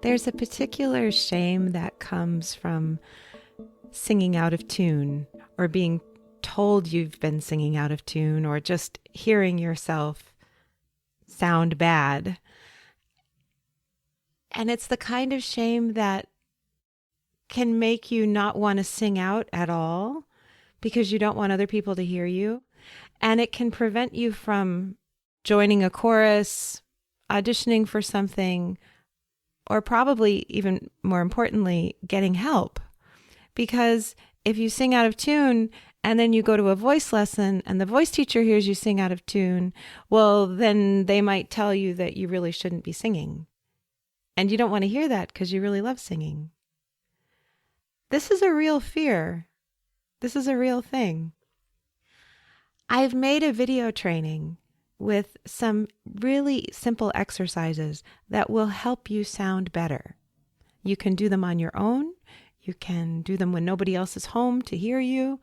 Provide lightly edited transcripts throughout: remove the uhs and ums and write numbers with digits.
There's a particular shame that comes from singing out of tune, or being told you've been singing out of tune, or just hearing yourself sound bad. And it's the kind of shame that can make you not want to sing out at all because you don't want other people to hear you. And it can prevent you from joining a chorus, auditioning for something, or probably even more importantly, getting help. Because if you sing out of tune and then you go to a voice lesson and the voice teacher hears you sing out of tune, well, then they might tell you that you really shouldn't be singing. And you don't want to hear that because you really love singing. This is a real fear. This is a real thing. I've made a video training with some really simple exercises that will help you sound better. You can do them on your own. You can do them when nobody else is home to hear you.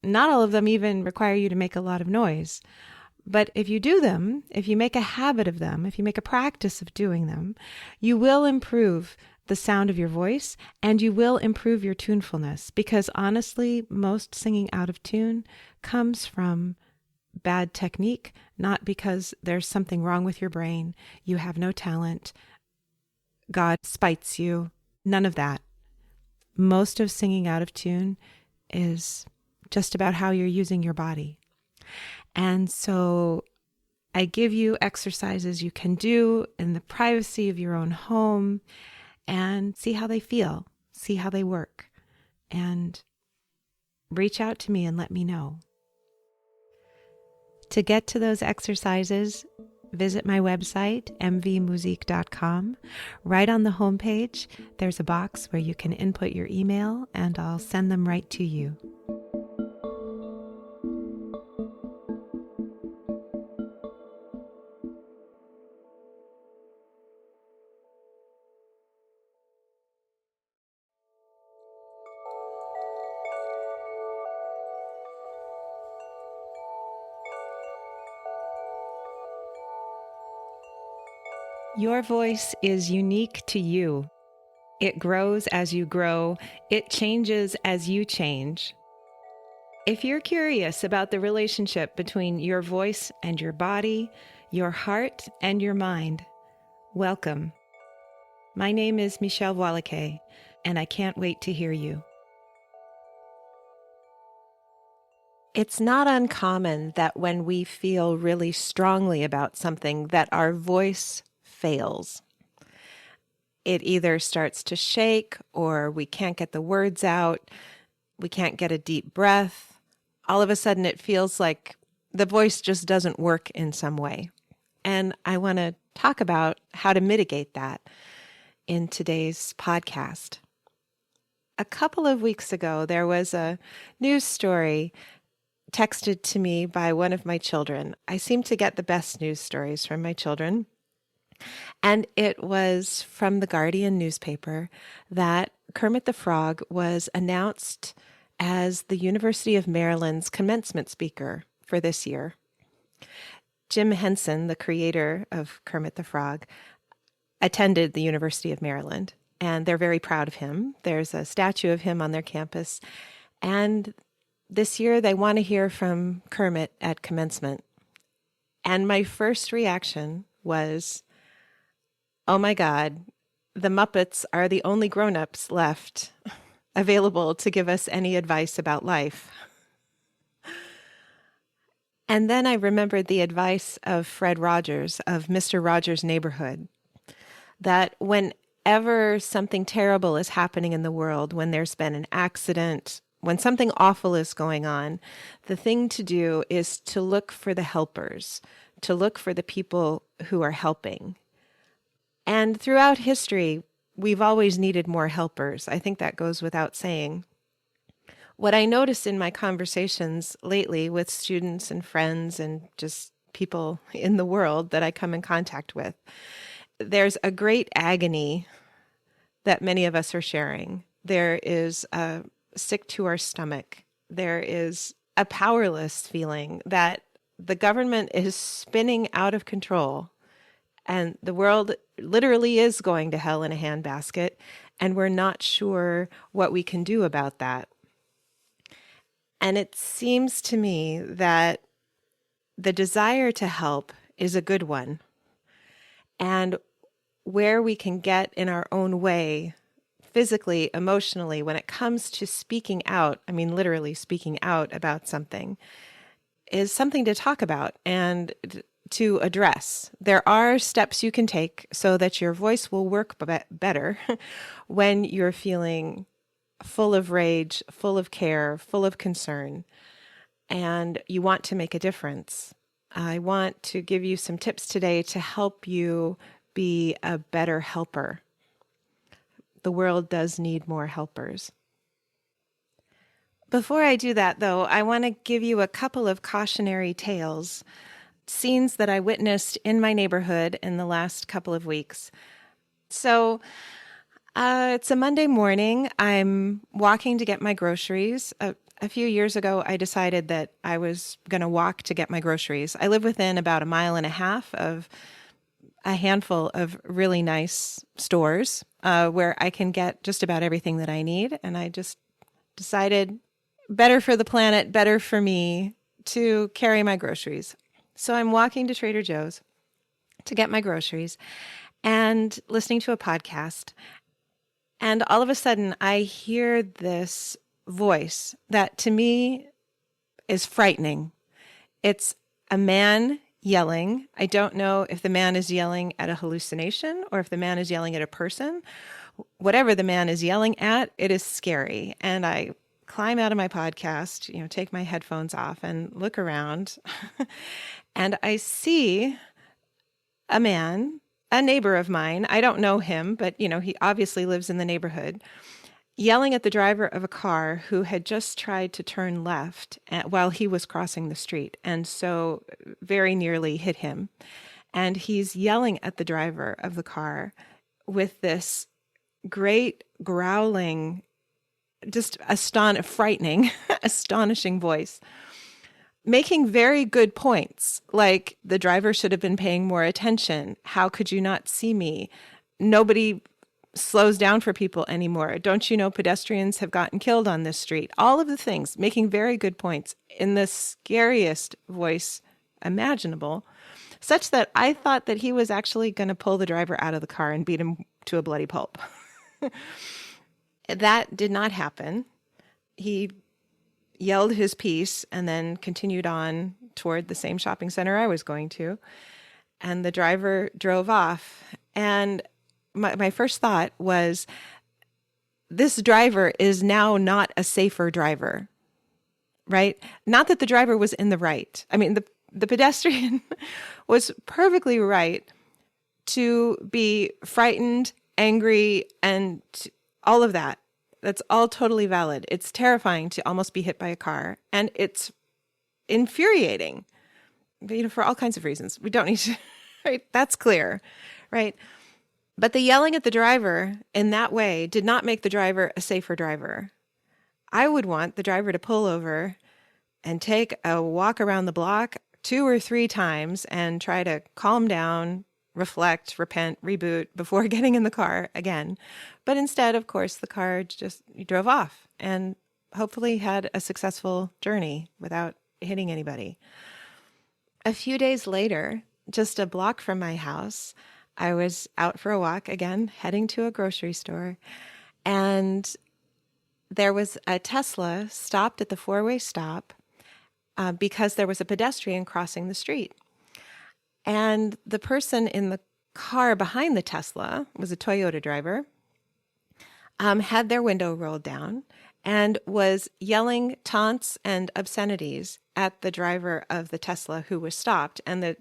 Not all of them even require you to make a lot of noise. But if you do them, if you make a habit of them, if you make a practice of doing them, you will improve the sound of your voice and you will improve your tunefulness. Because honestly, most singing out of tune comes from bad technique, not because there's something wrong with your brain, you have no talent, God spites you, none of that. Most of singing out of tune is just about how you're using your body. And so I give you exercises you can do in the privacy of your own home and see how they feel, see how they work, and reach out to me and let me know. To get to those exercises, visit my website, mvmusique.com. Right on the homepage, there's a box where you can input your email and I'll send them right to you. Your voice is unique to you. It grows as you grow. It changes as you change. If you're curious about the relationship between your voice and your body, your heart and your mind, welcome. My name is Michèle Voillequé, and I can't wait to hear you. It's not uncommon that when we feel really strongly about something that our voice fails. It either starts to shake or we can't get the words out, we can't get a deep breath. All of a sudden it feels like the voice just doesn't work in some way. And I want to talk about how to mitigate that in today's podcast. A couple of weeks ago, there was a news story texted to me by one of my children. I seem to get the best news stories from my children. And it was from the Guardian newspaper that Kermit the Frog was announced as the University of Maryland's commencement speaker for this year. Jim Henson, the creator of Kermit the Frog, attended the University of Maryland, and they're very proud of him. There's a statue of him on their campus, and this year they want to hear from Kermit at commencement. And my first reaction was, oh my God, the Muppets are the only grown-ups left available to give us any advice about life. And then I remembered the advice of Fred Rogers of Mr. Rogers' Neighborhood, that whenever something terrible is happening in the world, when there's been an accident, when something awful is going on, the thing to do is to look for the helpers, to look for the people who are helping. And throughout history, we've always needed more helpers. I think that goes without saying. What I notice in my conversations lately with students and friends and just people in the world that I come in contact with, there's a great agony that many of us are sharing. There is a sick to our stomach. There is a powerless feeling that the government is spinning out of control and the world literally is going to hell in a handbasket, and we're not sure what we can do about that. And it seems to me that the desire to help is a good one. And where we can get in our own way, physically, emotionally, when it comes to speaking out, I mean, literally speaking out about something, is something to talk about and to address. There are steps you can take so that your voice will work better when you're feeling full of rage, full of care, full of concern, and you want to make a difference. I want to give you some tips today to help you be a better helper. The world does need more helpers. Before I do that, though, I want to give you a couple of cautionary tales, scenes that I witnessed in my neighborhood in the last couple of weeks. So it's a Monday morning. I'm walking to get my groceries. A few years ago, I decided that I was going to walk to get my groceries. I live within about a mile and a half of a handful of really nice stores where I can get just about everything that I need. And I just decided better for the planet, better for me to carry my groceries. So I'm walking to Trader Joe's to get my groceries and listening to a podcast. And all of a sudden, I hear this voice that to me is frightening. It's a man yelling. I don't know if the man is yelling at a hallucination or if the man is yelling at a person. Whatever the man is yelling at, it is scary. And I climb out of my podcast, take my headphones off and look around. And I see a man, a neighbor of mine. I don't know him, but he obviously lives in the neighborhood, yelling at the driver of a car who had just tried to turn left while he was crossing the street, and so very nearly hit him. And he's yelling at the driver of the car with this great growling, just frightening, astonishing voice, making very good points, like the driver should have been paying more attention. How could you not see me? Nobody slows down for people anymore. Don't you know pedestrians have gotten killed on this street? All of the things, making very good points in the scariest voice imaginable, such that I thought that he was actually going to pull the driver out of the car and beat him to a bloody pulp. That did not happen. He yelled his piece and then continued on toward the same shopping center I was going to. And the driver drove off. And my first thought was, this driver is now not a safer driver, right? Not that the driver was in the right. I mean, the pedestrian was perfectly right to be frightened, angry, and all of that. That's all totally valid. It's terrifying to almost be hit by a car, and it's infuriating, for all kinds of reasons. We don't need to, right? That's clear, right? But the yelling at the driver in that way did not make the driver a safer driver. I would want the driver to pull over and take a walk around the block 2 or 3 times and try to calm down, reflect, repent, reboot before getting in the car again. But instead, of course, the car just drove off and hopefully had a successful journey without hitting anybody. A few days later, just a block from my house, I was out for a walk again, heading to a grocery store, and there was a Tesla stopped at the 4-way stop because there was a pedestrian crossing the street. And the person in the car behind the Tesla was a Toyota driver, had their window rolled down and was yelling taunts and obscenities at the driver of the Tesla who was stopped. And the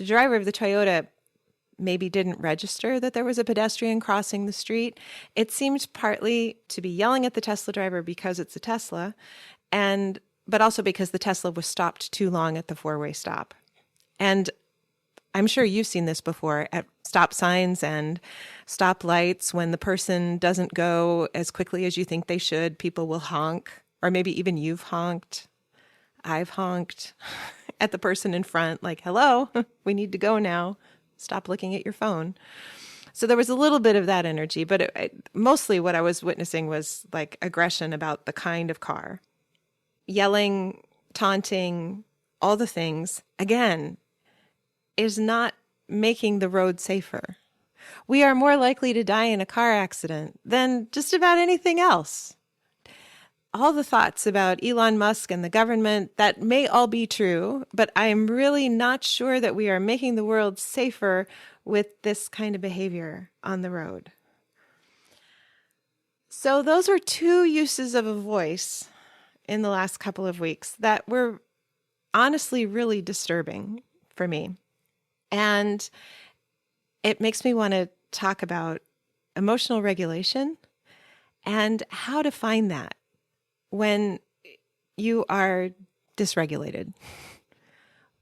driver of the Toyota maybe didn't register that there was a pedestrian crossing the street. It seemed partly to be yelling at the Tesla driver because it's a Tesla, but also because the Tesla was stopped too long at the 4-way stop. And I'm sure you've seen this before at stop signs and stop lights. When the person doesn't go as quickly as you think they should, people will honk, or maybe even you've honked. I've honked. at the person in front, like, hello, we need to go now. Stop looking at your phone. So there was a little bit of that energy, but mostly what I was witnessing was like aggression about the kind of car. Yelling, taunting, all the things, again, is not making the road safer. We are more likely to die in a car accident than just about anything else. All the thoughts about Elon Musk and the government, that may all be true, but I am really not sure that we are making the world safer with this kind of behavior on the road. So those are two uses of a voice in the last couple of weeks that were honestly really disturbing for me. And it makes me want to talk about emotional regulation and how to find that when you are dysregulated,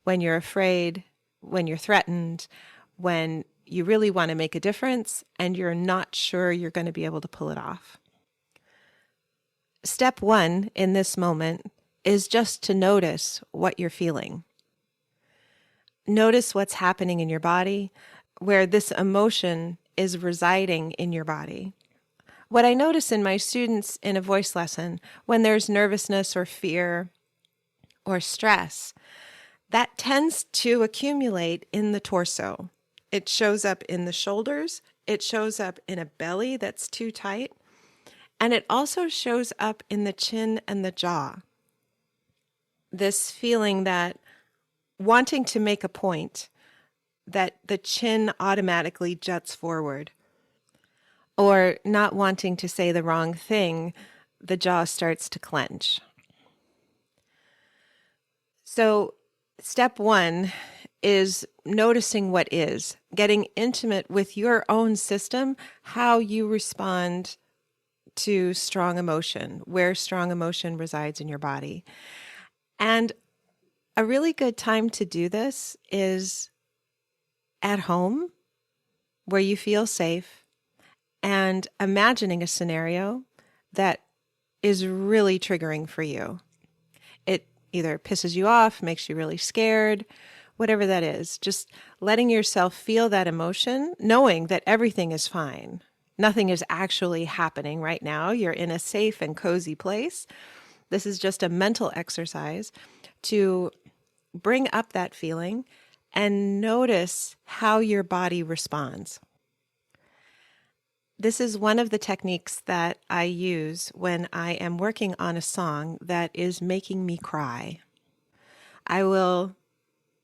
when you're afraid, when you're threatened, when you really want to make a difference and you're not sure you're going to be able to pull it off. Step one in this moment is just to notice what you're feeling. Notice what's happening in your body, where this emotion is residing in your body. What I notice in my students in a voice lesson, when there's nervousness or fear or stress, that tends to accumulate in the torso. It shows up in the shoulders, it shows up in a belly that's too tight, and it also shows up in the chin and the jaw. This feeling that wanting to make a point, that the chin automatically juts forward. Or not wanting to say the wrong thing, the jaw starts to clench. So step one is noticing what is, getting intimate with your own system, how you respond to strong emotion, where strong emotion resides in your body. And a really good time to do this is at home, where you feel safe, and imagining a scenario that is really triggering for you. It either pisses you off, makes you really scared, whatever that is. Just letting yourself feel that emotion, knowing that everything is fine. Nothing is actually happening right now. You're in a safe and cozy place. This is just a mental exercise to bring up that feeling and notice how your body responds. This is one of the techniques that I use when I am working on a song that is making me cry. I will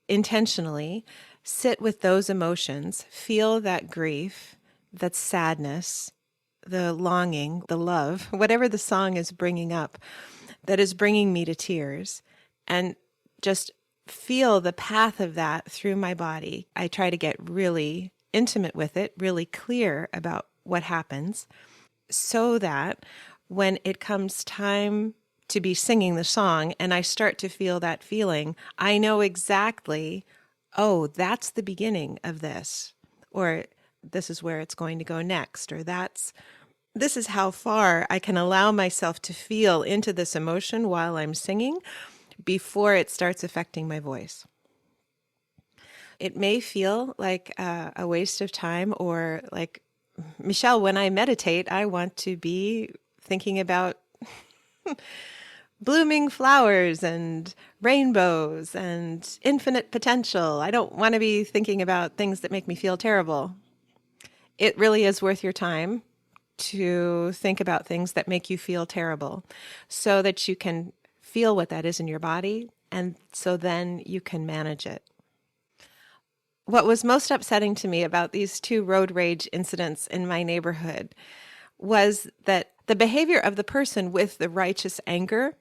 intentionally sit with those emotions, feel that grief, that sadness, the longing, the love, whatever the song is bringing up that is bringing me to tears, and just feel the path of that through my body. I try to get really intimate with it, really clear about what happens, so that when it comes time to be singing the song and I start to feel that feeling, I know exactly, oh, that's the beginning of this, or this is where it's going to go next, or this is how far I can allow myself to feel into this emotion while I'm singing before it starts affecting my voice. It may feel like a waste of time, or like, Michèle, when I meditate, I want to be thinking about blooming flowers and rainbows and infinite potential. I don't want to be thinking about things that make me feel terrible. It really is worth your time to think about things that make you feel terrible so that you can feel what that is in your body, and so then you can manage it. What was most upsetting to me about these two road rage incidents in my neighborhood was that the behavior of the person with the righteous anger,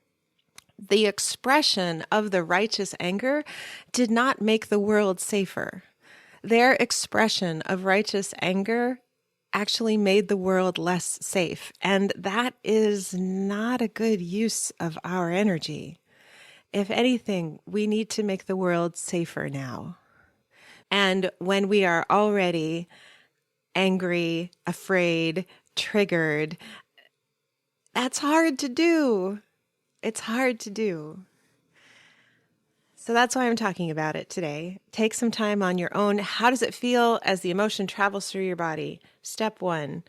the expression of the righteous anger, did not make the world safer. Their expression of righteous anger actually made the world less safe. And that is not a good use of our energy. If anything, we need to make the world safer now. And when we are already angry, afraid, triggered, that's hard to do. It's hard to do. So that's why I'm talking about it today. Take some time on your own. How does it feel as the emotion travels through your body? Step one.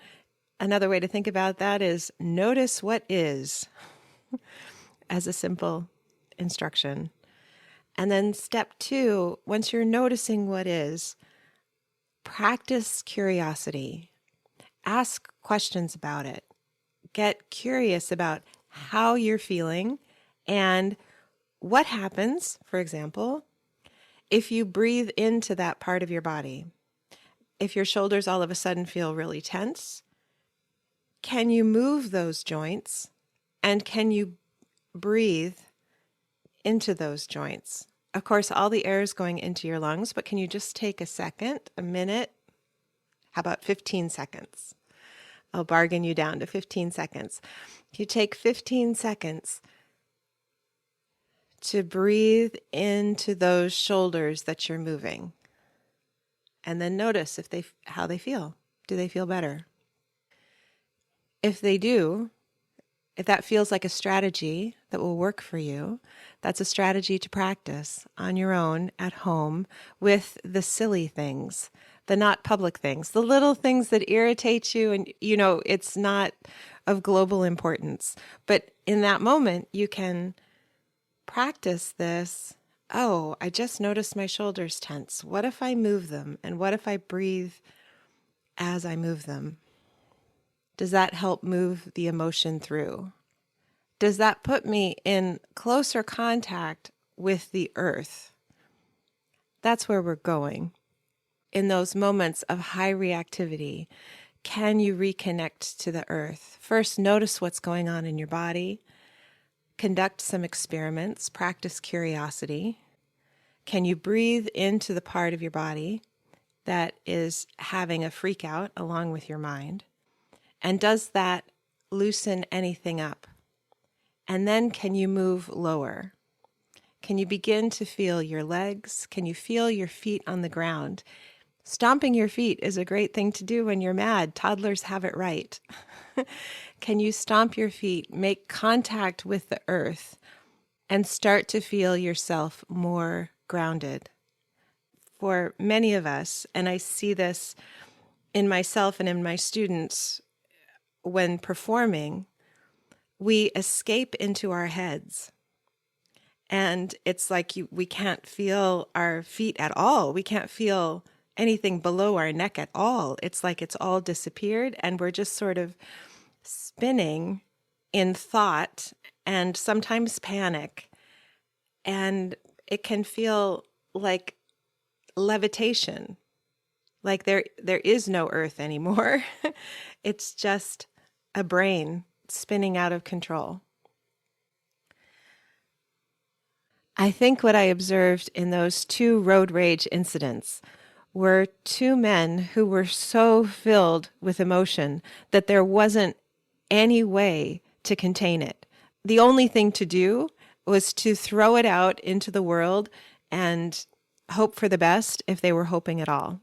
Another way to think about that is notice what is, as a simple instruction. And then step two, once you're noticing what is, practice curiosity. Ask questions about it. Get curious about how you're feeling and what happens, for example, if you breathe into that part of your body. If your shoulders all of a sudden feel really tense, can you move those joints and can you breathe into those joints? Of course, all the air is going into your lungs, but can you just take a second, a minute? How about 15 seconds? I'll bargain you down to 15 seconds. You take 15 seconds to breathe into those shoulders that you're moving. And then notice how they feel. Do they feel better? If they do, if that feels like a strategy that will work for you, that's a strategy to practice on your own at home with the silly things, the not public things, the little things that irritate you and it's not of global importance. But in that moment, you can practice this. Oh, I just noticed my shoulders tense. What if I move them? And what if I breathe as I move them? Does that help move the emotion through? Does that put me in closer contact with the earth? That's where we're going. In those moments of high reactivity, can you reconnect to the earth? First, notice what's going on in your body. Conduct some experiments. Practice curiosity. Can you breathe into the part of your body that is having a freak out along with your mind? And does that loosen anything up? And then can you move lower? Can you begin to feel your legs? Can you feel your feet on the ground? Stomping your feet is a great thing to do when you're mad. Toddlers have it right. Can you stomp your feet, make contact with the earth, and start to feel yourself more grounded? For many of us, and I see this in myself and in my students, when performing, we escape into our heads. And it's like we can't feel our feet at all. We can't feel anything below our neck at all. It's like it's all disappeared and we're just sort of spinning in thought and sometimes panic. And it can feel like levitation, like there is no earth anymore. It's just a brain spinning out of control. I think what I observed in those two road rage incidents were two men who were so filled with emotion that there wasn't any way to contain it. The only thing to do was to throw it out into the world and hope for the best if they were hoping at all.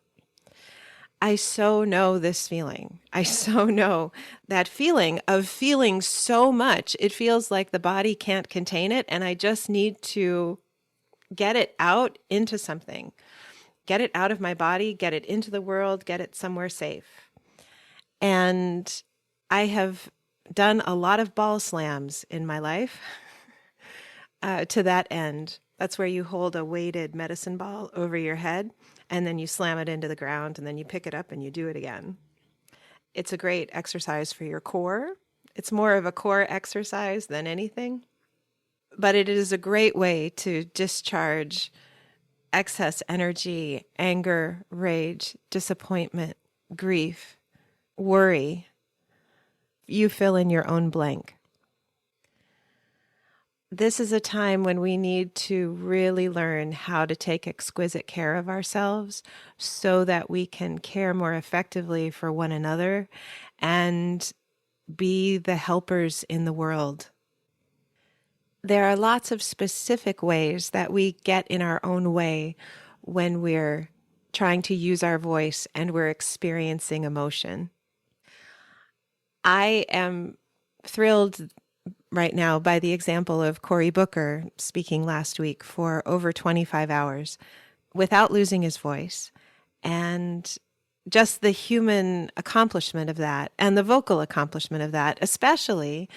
I so know this feeling. I so know that feeling of feeling so much. It feels like the body can't contain it, and I just need to get it out into something. Get it out of my body, get it into the world, get it somewhere safe. And I have done a lot of ball slams in my life to that end. That's where you hold a weighted medicine ball over your head and then you slam it into the ground and then you pick it up and you do it again. It's a great exercise for your core. It's more of a core exercise than anything, but it is a great way to discharge excess energy, anger, rage, disappointment, grief, worry. You fill in your own blank. This is a time when we need to really learn how to take exquisite care of ourselves so that we can care more effectively for one another and be the helpers in the world. There are lots of specific ways that we get in our own way when we're trying to use our voice and we're experiencing emotion. I am thrilled right now by the example of Cory Booker speaking last week for over 25 hours without losing his voice, and just the human accomplishment of that and the vocal accomplishment of that, especially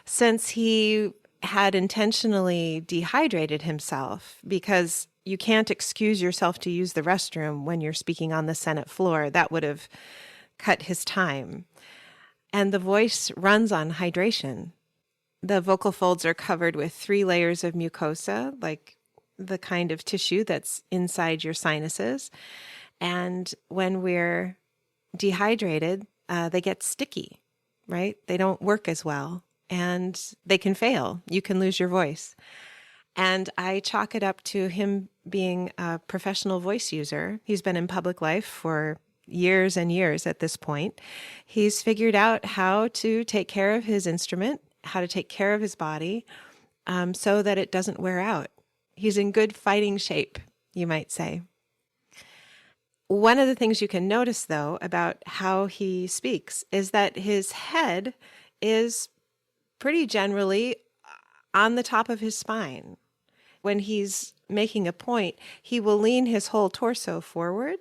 since he had intentionally dehydrated himself, because you can't excuse yourself to use the restroom when you're speaking on the Senate floor. That would have cut his time. And the voice runs on hydration. The vocal folds are covered with 3 layers of mucosa, like the kind of tissue that's inside your sinuses. And when we're dehydrated, they get sticky, right? They don't work as well, and they can fail. You can lose your voice. And I chalk it up to him being a professional voice user. He's been in public life for years and years at this point. He's figured out how to take care of his instrument, how to take care of his body, so that it doesn't wear out. He's in good fighting shape, you might say. One of the things you can notice, though, about how he speaks is that his head is pretty generally on the top of his spine. When he's making a point, he will lean his whole torso forward,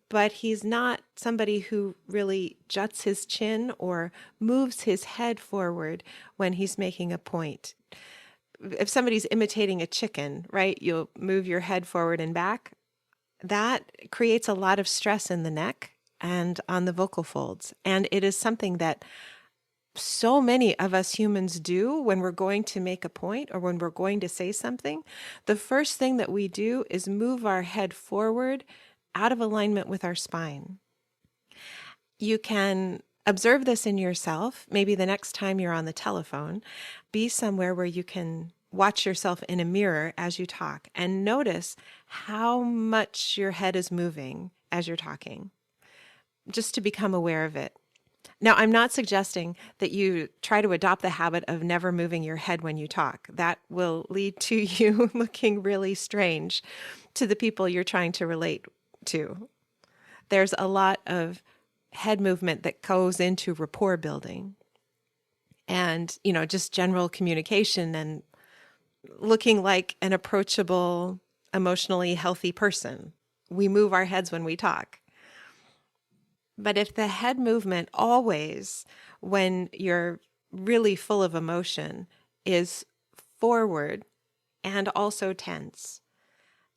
but he's not somebody who really juts his chin or moves his head forward when he's making a point. If somebody's imitating a chicken, right, you'll move your head forward and back. That creates a lot of stress in the neck and on the vocal folds. And it is something that so many of us humans do when we're going to make a point or when we're going to say something. The first thing that we do is move our head forward out of alignment with our spine. You can observe this in yourself. Maybe the next time you're on the telephone, be somewhere where you can watch yourself in a mirror as you talk and notice how much your head is moving as you're talking, just to become aware of it. Now, I'm not suggesting that you try to adopt the habit of never moving your head when you talk. That will lead to you looking really strange to the people you're trying to relate to. There's a lot of head movement that goes into rapport building and, just general communication and looking like an approachable, emotionally healthy person. We move our heads when we talk. But if the head movement always, when you're really full of emotion, is forward and also tense,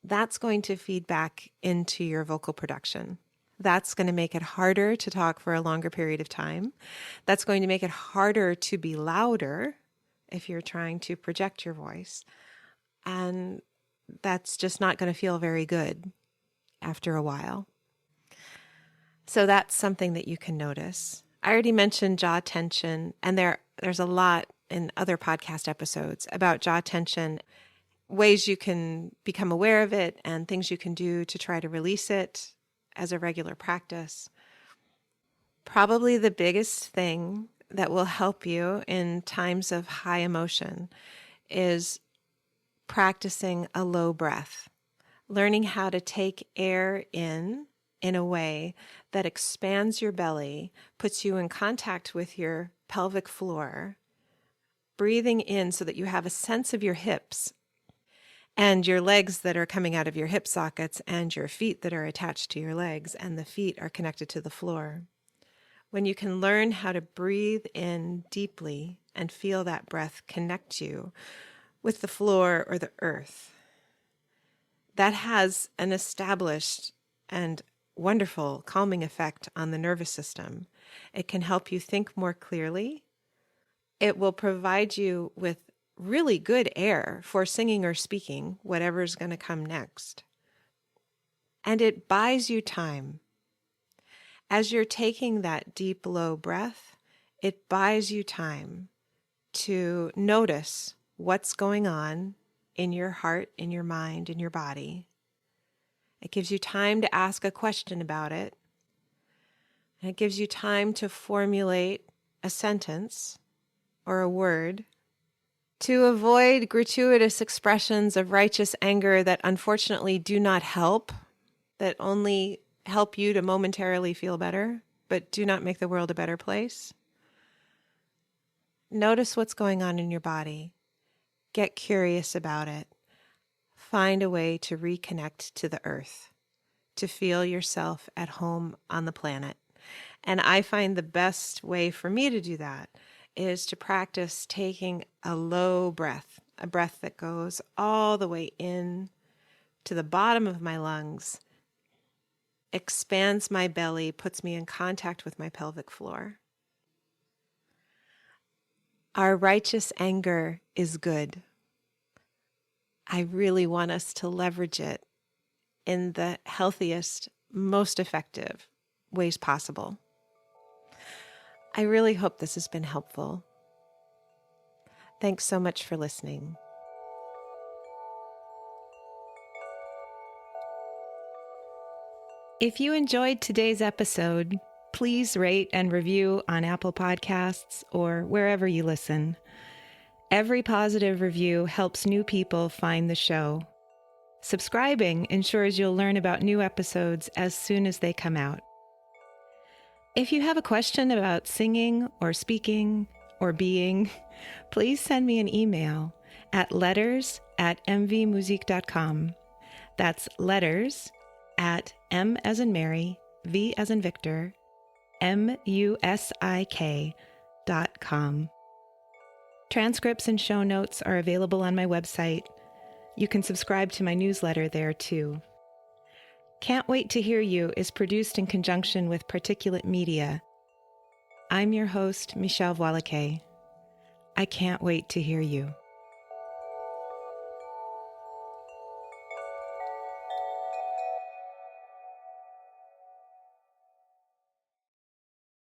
that's going to feed back into your vocal production. That's going to make it harder to talk for a longer period of time. That's going to make it harder to be louder if you're trying to project your voice. And that's just not going to feel very good after a while. So that's something that you can notice. I already mentioned jaw tension, and there's a lot in other podcast episodes about jaw tension, ways you can become aware of it and things you can do to try to release it as a regular practice. Probably the biggest thing that will help you in times of high emotion is practicing a low breath, learning how to take air in a way that expands your belly, puts you in contact with your pelvic floor, breathing in so that you have a sense of your hips and your legs that are coming out of your hip sockets and your feet that are attached to your legs, and the feet are connected to the floor. When you can learn how to breathe in deeply and feel that breath connect you with the floor or the earth, that has an established and wonderful calming effect on the nervous system. It can help you think more clearly. It will provide you with really good air for singing or speaking, whatever's going to come next. And it buys you time. As you're taking that deep, low breath, it buys you time to notice what's going on in your heart, in your mind, in your body. It gives you time to ask a question about it. And it gives you time to formulate a sentence or a word, to avoid gratuitous expressions of righteous anger that unfortunately do not help, that only help you to momentarily feel better, but do not make the world a better place. Notice what's going on in your body. Get curious about it. Find a way to reconnect to the earth, to feel yourself at home on the planet. And I find the best way for me to do that is to practice taking a low breath, a breath that goes all the way in to the bottom of my lungs, expands my belly, puts me in contact with my pelvic floor. Our righteous anger is good. I really want us to leverage it in the healthiest, most effective ways possible. I really hope this has been helpful. Thanks so much for listening. If you enjoyed today's episode, please rate and review on Apple Podcasts or wherever you listen. Every positive review helps new people find the show. Subscribing ensures you'll learn about new episodes as soon as they come out. If you have a question about singing or speaking or being, please send me an email at letters@mvmusique.com. That's letters at M as in Mary, V as in Victor, MUSIK.com. Transcripts and show notes are available on my website. You can subscribe to my newsletter there too. Can't Wait to Hear You is produced in conjunction with Particulate Media. I'm your host, Michèle Voillequé. I can't wait to hear you.